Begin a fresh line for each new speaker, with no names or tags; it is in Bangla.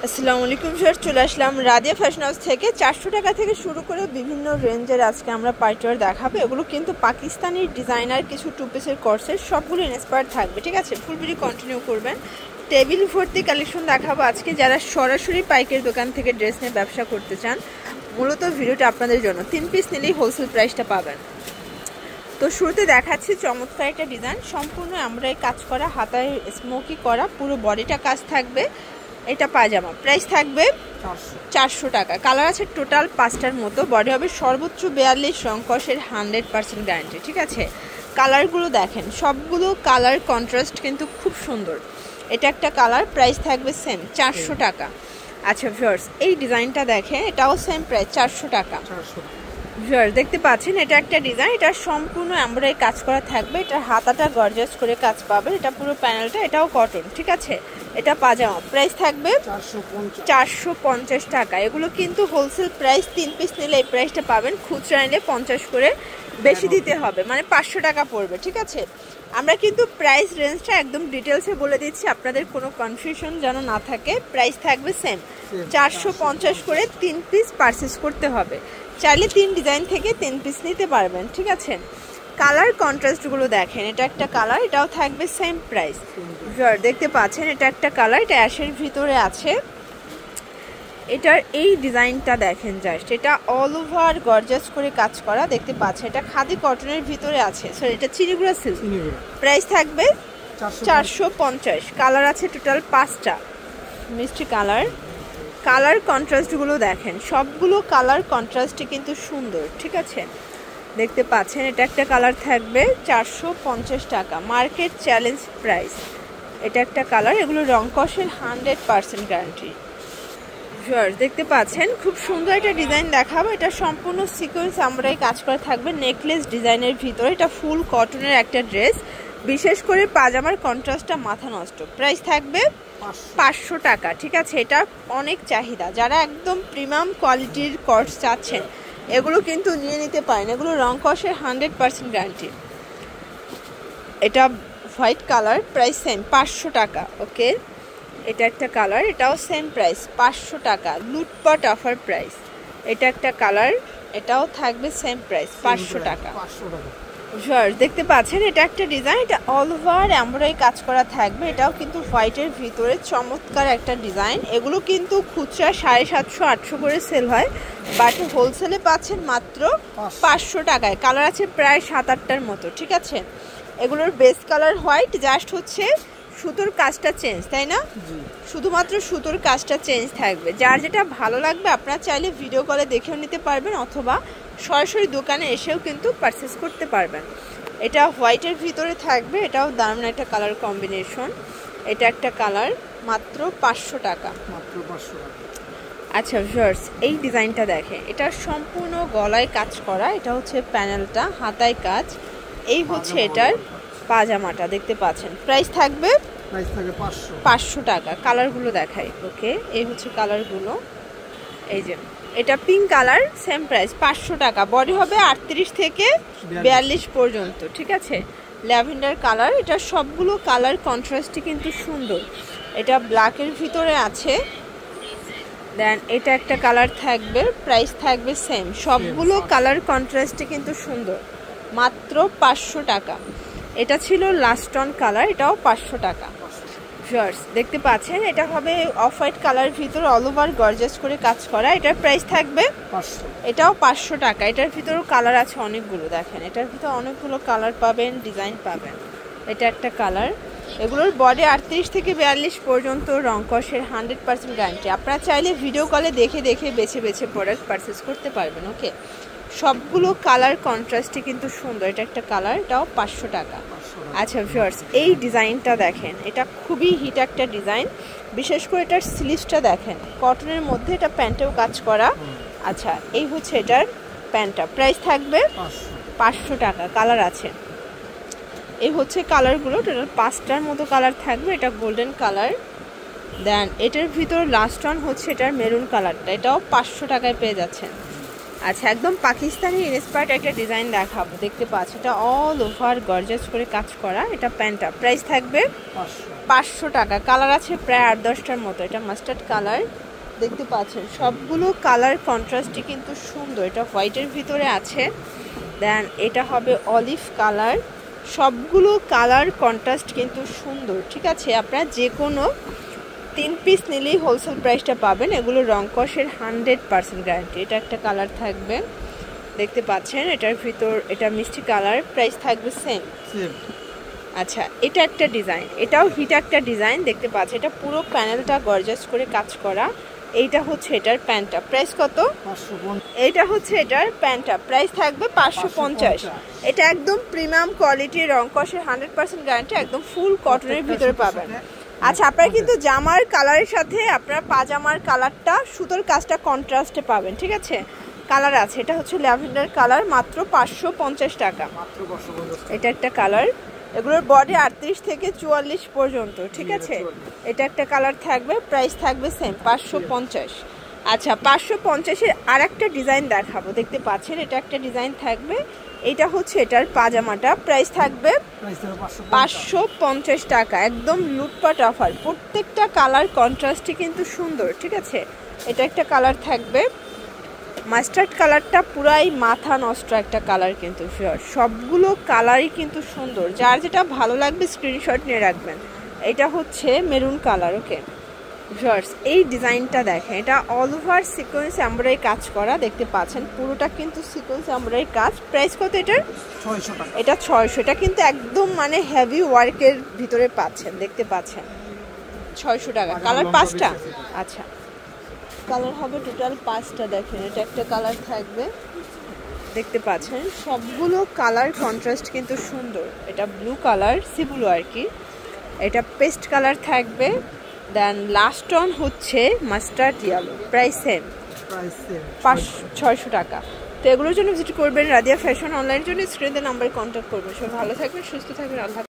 আসসালামু আলাইকুম স্যার, চলে আসলাম রাদিয়া ফ্যাশন হাউস থেকে। 400 টাকা থেকে শুরু করে বিভিন্ন রেঞ্জের আজকে আমরা পার্টিওয়ার দেখাবো। এগুলো কিন্তু পাকিস্তানি ডিজাইনার কিছু টু পিসের কোর্সের, সবগুলো ইন্সপায়ার থাকবে, ঠিক আছে? ফুল ভিডিও কন্টিনিউ করবেন। টেবিল ভর্তি কালেকশন দেখাবো আজকে। যারা সরাসরি পাইকারি দোকান থেকে ড্রেস নিয়ে ব্যবসা করতে চান, মূলত ভিডিওটা আপনাদের জন্য। 3 পিস নিলেই হোলসেল প্রাইসটা পাবেন। তো শুরুতে দেখাচ্ছি চমৎকার একটা ডিজাইন, সম্পূর্ণ আমরা কাজ করা, হাতায় স্মোকি করা, পুরো বডিটা কাজ থাকবে। এটা পায়জামা, প্রাইস থাকবে 400 টাকা। কালার আছে টোটাল 5টার মতো, বডি হবে সর্বোচ্চ 42, রংকসের 100% গ্যারান্টি, ঠিক আছে? কালারগুলো দেখেন, সবগুলো কালার কন্ট্রাস্ট কিন্তু খুব সুন্দর। এটা একটা কালার, প্রাইস থাকবে সেম 400 টাকা। আচ্ছা ভিউয়ার্স, এই ডিজাইনটা দেখেন, এটাও সেম প্রাইস 400 টাকা। ভিউয়ার্স দেখতে পাচ্ছেন, এটা একটা ডিজাইন, এটা সম্পূর্ণ এমব্রয়ডারি কাজ করা থাকবে। এটা হাতাটা গর্জাস করে কাজ পাবেন, এটা পুরো প্যানেলটা, এটাও কটন, ঠিক আছে? এটা পাজামা, প্রাইস থাকবে 450 টাকা। এগুলো কিন্তু হোলসেল প্রাইস, 3 পিস নিলে এই প্রাইসটা পাবেন। খুচরা নিলে 50 করে বেশি দিতে হবে, মানে 500 টাকা পড়বে, ঠিক আছে? আমরা কিন্তু প্রাইস রেঞ্জটা একদম ডিটেলসে বলে দিচ্ছি, আপনাদের কোনো কনফিউশন যেন না থাকে। প্রাইস থাকবে সেম 450 করে 3 পিস পারচেস করতে হবে। চাইলে 3 ডিজাইন থেকে 3 পিস নিতে পারবেন, ঠিক আছে? কালার কন্ট্রাস্টগুলো দেখেন, এটা একটা কালার, এটাও থাকবে সেম প্রাইস। দেখতে পাচ্ছেন, এটা একটা কালার, এটা অ্যাশের ভিতরে আছে। এটার এই ডিজাইনটা দেখেন জাস্ট, এটা অল ওভার গর্জাস করে কাজ করা, দেখতে পাচ্ছেন। এটা খাদি কটনের ভিতরে আছে, সরি এটা চিনিগুড়া সিল্ক। প্রাইস থাকবে 450। কালার আছে টোটাল 5টা, মিষ্টি কালার। কালার কন্ট্রাস্টগুলো দেখেন, সবগুলো কালার কন্ট্রাস্টে কিন্তু সুন্দর, ঠিক আছে? দেখতে পাচ্ছেন, এটা একটা কালার থাকবে 450 টাকা, মার্কেট চ্যালেঞ্জ প্রাইস। এটা একটা কালার, এগুলো রংকসের 100% গ্যারান্টি। দেখতে পাচ্ছেন, খুব সুন্দর একটা ডিজাইন দেখাবো। এটা সম্পূর্ণ সিকোয়েন্স আমরাই কাজ করা থাকবে, নেকলেস ডিজাইনের ভিতরে। এটা ফুল কটনের একটা ড্রেস, বিশেষ করে পাজামার কন্ট্রাস্টটা মাথা নষ্ট। প্রাইস থাকবে 500 টাকা, ঠিক আছে? এটা অনেক চাহিদা, যারা একদম প্রিমিয়াম কোয়ালিটির কটস চাচ্ছেন এগুলো কিন্তু নিয়ে নিতে পারেন। এগুলো রংকসের 100% গ্যারান্টি। এটা হোয়াইট কালার, প্রাইস সেম 500 টাকা, ওকে? এটা একটা কালার, এটাও সেম প্রাইস 500 টাকা, লুটপাট অফার প্রাইস। এটা একটা কালার, এটাও থাকবে সেম প্রাইস 500 টাকা। দেখতে পাচ্ছেন, এটা একটা ডিজাইন, এটা অল ওভার এমব্রয়ডারি কাজ করা থাকবে। এটাও কিন্তু হোয়াইটের ভিতরে চমৎকার একটা ডিজাইন। এগুলো কিন্তু খুচরা 750-800 করে সেল হয়, বাট হোলসেলে পাচ্ছেন মাত্র 500 টাকায়। কালার আছে প্রায় 7-8টার মতো, ঠিক আছে? এগুলোর বেস কালার হোয়াইট, জাস্ট হচ্ছে সুতোর কাজটা চেঞ্জ, তাই না? শুধুমাত্র সুতোর কাজটা চেঞ্জ থাকবে। যার যেটা ভালো লাগবে আপনারা চাইলে ভিডিও কলে দেখেও নিতে পারবেন, অথবা সরাসরি দোকানে এসেও কিন্তু পারচেস করতে পারবেন। এটা হোয়াইটের ভিতরে থাকবে, এটাও দারুণ একটা কালার কম্বিনেশন। এটা একটা কালার, মাত্র 500 টাকা, মাত্র 500 টাকা। আচ্ছা ভিউয়ার্স, এই ডিজাইনটা দেখে, এটা সম্পূর্ণ গলায় কাজ করা, এটা হচ্ছে প্যানেলটা, হাতায় কাজ। এই হচ্ছে এটার পাজামাটা, দেখতে পাচ্ছেন। প্রাইস থাকবে 500 টাকা। কালারগুলো দেখাই, ওকে? এই হচ্ছে কালারগুলো, এই যে এটা পিঙ্ক কালার, সেম প্রাইস 500 টাকা। বডি হবে 38 থেকে 42 পর্যন্ত, ঠিক আছে? ল্যাভেন্ডার কালার, এটা সবগুলো কালার কন্ট্রাস্টই কিন্তু সুন্দর। এটা ব্ল্যাকের ভিতরে আছে। দেন এটা একটা কালার থাকবে, প্রাইস থাকবে সেম। সবগুলো কালার কন্ট্রাস্টে কিন্তু সুন্দর, মাত্র 500 টাকা। এটা ছিল লাস্ট অন কালার, এটাও 500 টাকা। ভিউয়ার্স দেখতে পাচ্ছেন, এটা হবে অফ হোয়াইট কালার ভিতরে অল ওভার গর্জাস করে কাজ করা। এটার প্রাইস থাকবে 500, এটাও 500 টাকা। এটার ভিতরেও কালার আছে অনেকগুলো, দেখেন এটার ভিতরে অনেকগুলো কালার পাবেন, ডিজাইন পাবেন। এটা একটা কালার। এগুলোর বডি 38 থেকে 42 পর্যন্ত, রংকসের 100% গ্যারান্টি। আপনারা চাইলে ভিডিও কলে দেখে দেখে বেছে বেছে প্রোডাক্ট পারচেস করতে পারবেন, ওকে? সবগুলো কালার কন্ট্রাস্টে কিন্তু সুন্দর। এটা একটা কালার, এটাও 500 টাকা। আচ্ছা ভিউয়ার্স, এই ডিজাইনটা দেখেন, এটা খুবই হিট একটা ডিজাইন। বিশেষ করে এটার স্লিভসটা দেখেন, কটনের মধ্যে, এটা প্যান্টেও কাজ করা। আচ্ছা, এই হচ্ছে এটার প্যান্টটা, প্রাইস থাকবে 500 টাকা। কালার আছে, এই হচ্ছে কালারগুলো, টোটাল 5টার মতো কালার থাকবে। এটা গোল্ডেন কালার। দেন এটার ভিতর লাস্ট অন হচ্ছে এটার মেরুন কালারটা, এটাও 500 টাকায় পেয়ে যাচ্ছেন। আচ্ছা, একদম পাকিস্তানি ইন্সপায়ার্ড একটা ডিজাইন দেখাবো, দেখতে পাচ্ছ এটা অল ওভার গর্জাস করে কাজ করা। এটা প্যান্টটা প্রাইস থাকবে 500 টাকা। কালার আছে প্রায় 8-10টার মতো। এটা মাস্টার্ড কালার, দেখতে পাচ্ছেন সবগুলো কালার কন্ট্রাস্টই কিন্তু সুন্দর। এটা হোয়াইটের ভিতরে আছে, দেন এটা হবে অলিভ কালার। সবগুলো কালার কন্ট্রাস্ট কিন্তু সুন্দর, ঠিক আছে। আপনারা যে কোনো 3 পিস নিলেই হোলসেল প্রাইসটা পাবেন। এগুলো রং কষের 100% গ্যারান্টি। এটা একটা কালার থাকবে, দেখতে পাচ্ছেন এটার ভিতর এটা মিষ্টি কালার, প্রাইস থাকবে সেম। আচ্ছা, এটা একটা ডিজাইন, এটাও হিট একটা ডিজাইন, দেখতে পাচ্ছেন এটা পুরো প্যানেলটা গর্জাস করে কাজ করা। এইটা হচ্ছে এটার প্যান্টটা, প্রাইস কত? এইটা হচ্ছে এটার প্যান্টটা, প্রাইস থাকবে 550। এটা একদম প্রিমিয়াম কোয়ালিটির রং কষের 100% গ্যারান্টি, একদম ফুল কটনের ভিতরে পাবেন। আচ্ছা, আপনারা কিন্তু জামার কালারের সাথে আপনার পাজামার কালারটা সুতোর কাজটা কন্ট্রাস্টে পাবেন, ঠিক আছে। কালার আছে, এটা হচ্ছে ল্যাভেন্ডার কালার, মাত্র 550 টাকা। এটা একটা কালার, এগুলোর বডি 38 থেকে 44 পর্যন্ত, ঠিক আছে। এটা একটা কালার থাকবে, প্রাইস থাকবে সেম 550। আচ্ছা, 550-এর আর একটা ডিজাইন দেখাবো, দেখতে পাচ্ছেন এটা একটা ডিজাইন থাকবে। এটা হচ্ছে এটার পাজামাটা, প্রাইস থাকবে 550 টাকা। একদম লুটপাট অফার, প্রত্যেকটা কালার কন্ট্রাস্টই কিন্তু সুন্দর, ঠিক আছে। এটা একটা কালার থাকবে, মাস্টার্ড কালারটা পুরাই মাথা নষ্ট একটা কালার, কিন্তু সবগুলো কালারই কিন্তু সুন্দর। যার যেটা ভালো লাগবে স্ক্রিনশট নিয়ে রাখবেন। এটা হচ্ছে মেরুন কালার, ওকে ভিউয়ার্স। এই ডিজাইনটা দেখেন, এটা অল ওভার সিকোয়েন্স এমব্রয়ডারি কাজ করা, দেখতে পাচ্ছেন পুরোটা কিন্তু সিকোয়েন্স এমব্রয়ডারি কাজ। প্রাইস কত এটার? 600 টাকা। এটা 600। এটা কিন্তু একদম মানে হেভি ওয়ার্কের ভিতরে পাচ্ছেন, দেখতে পাচ্ছেন 600 টাকা। কালার 5টা, আচ্ছা কালার হবে টোটাল 5টা। দেখেন এটা একটা কালার থাকবে, দেখতে পাচ্ছেন সবগুলো কালার কন্ট্রাস্ট কিন্তু সুন্দর। এটা ব্লু কালার, সি ব্লু আর কি। এটা পেস্ট কালার থাকবে, দেন লাস্ট অন হচ্ছে মাস্টার্ড ইয়েলো, প্রাইস সেম 600 টাকা। তো এগুলোর জন্য ভিজিট করবেন রাদিয়া ফ্যাশন অনলাইনের জন্য স্ক্রিনে নাম্বারে কন্ট্যাক্ট করবেন। সব ভালো থাকবেন, সুস্থ থাকবেন, আল্লাহ।